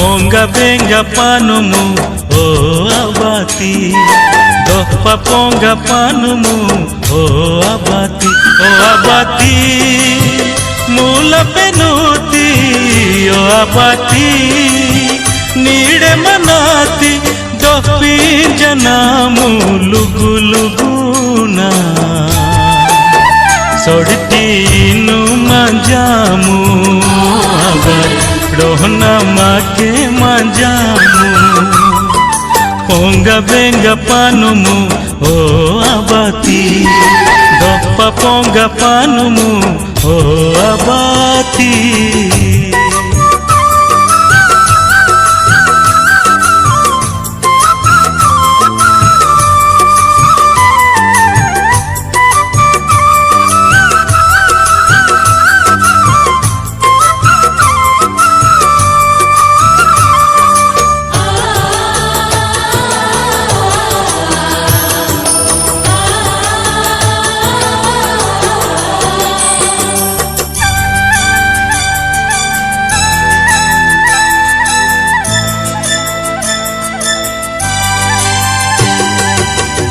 ponga benga panumu o abati doppa ponga panumu o abati mula penuti o abati nide manati doppi janamu lugu luguna सोड़ती नु मंजामू अगर रोहना माके मंजामू पोंगा बेंगा पानुमू ओ अबाती दोप्पा पोंगा पानुमू ओ अबाती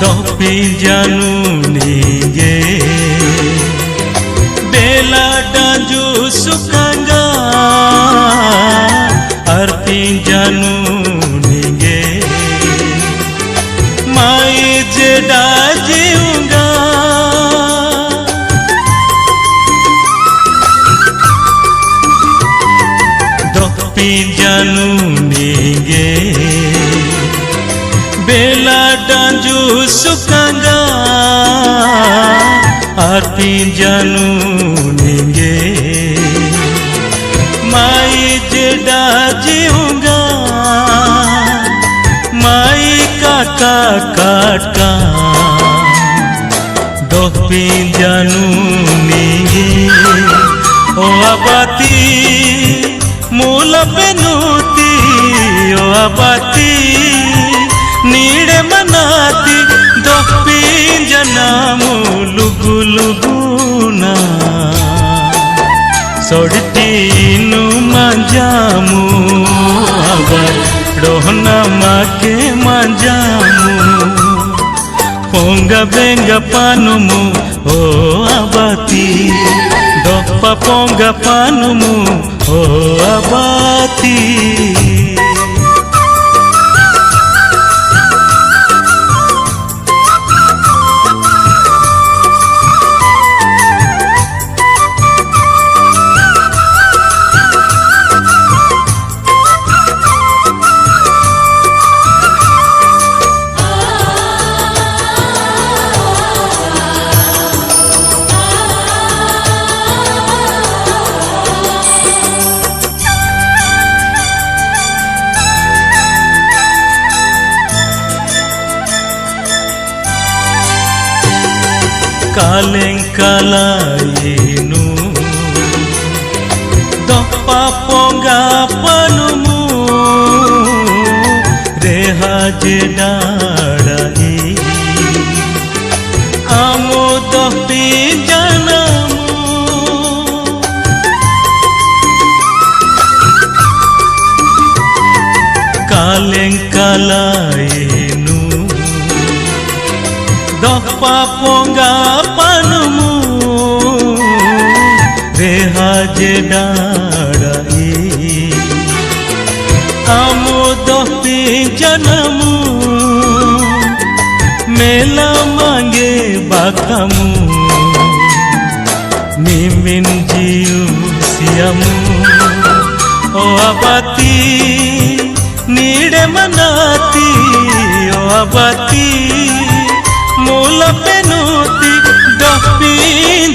दोपी जानू नीगे बेला डांजू सुखांगा अर्पी जानू नीगे माई जेडा जीऊंगा दोपी जानू नीगे बेला डांजू सुखांगा आरती जानू नेंगे माई जेडा जीऊंगा माई काका काटका दोपी जानू नेंगे ओ अबाती मूला पेनूती ओ अबाती नीड़े मनाती दोपी जनामू लुगु लुगुना सोड़ती नु मंजामू अगर रोहना माके मंजामू पोंगा बेंगा पानुमू ओ अबाती दोप्पा पोंगा पानुमू ओ अबाती कालेंकालायेनु दोप्पा पोंगा पानुमू रेहा जेडाड़ाई आमो दोप्पी जनामू कालेंकालायेनु दोप्पा पोंगा पानुमू रेहा जेडाड़ाई आमो दोपी जनमू मेला मांगे बाकामू निमिन जीव सियामू ओ अबाती नीड़े मनाती ओ अबाती मूला पेनूती दोपी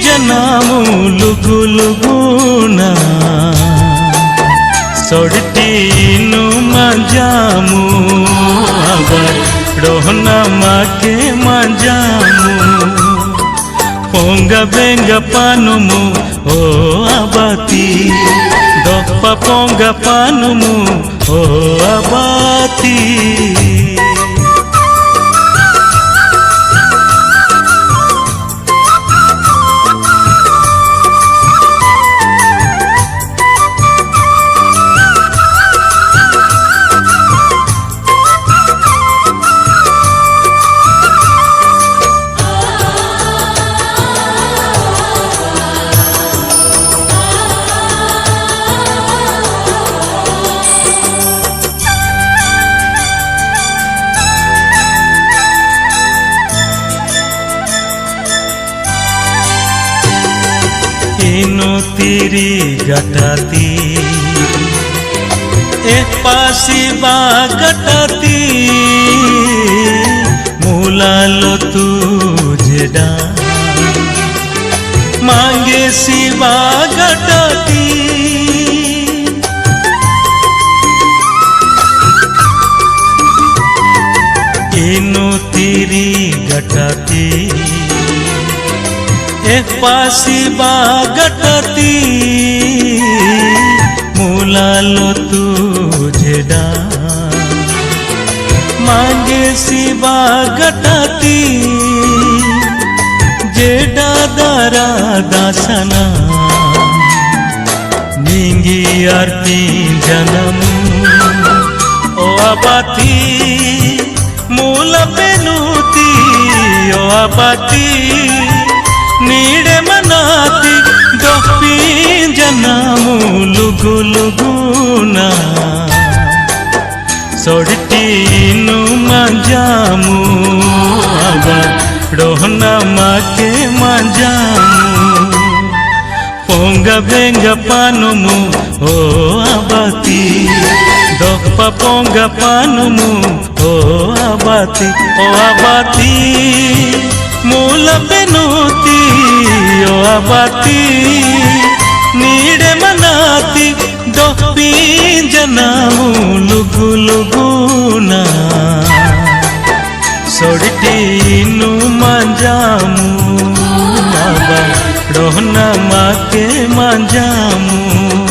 जनामू लुगु लुगुना सोड़ती नु मंजामू अगर रोहना माके मंजामू पोंगा बेंगा पानुमू ओ अबाती दोप्पा पोंगा पानुमू ओ अबाती तीरी गटाती ए पासी बा गटाती मुलालो तुझे मांगे सिवा गटाती इनु तीरी गटाती एक पासी बा गटाती मुलालो तुझे मांगे सिवा गटाती जेडा दारा दासना निंगी आरती जनमु ओ आबाती मूल पेनुती ओ आबाती नीड़े मनाती दोपी जनमु लुगु लुगुना सोड़ती नु मजामु आबा रोहना माके मजामु पोंगा बेंगा पानुमु ओ आबाती दोप्पा पोंगा पानुमु ओ आबाती मूल पेनुती ओ आबाती नीड़े मनाती दोपी जनामु लुगु लुगुना सोड़ती नु मजामु आबा रोहना माके मजामु।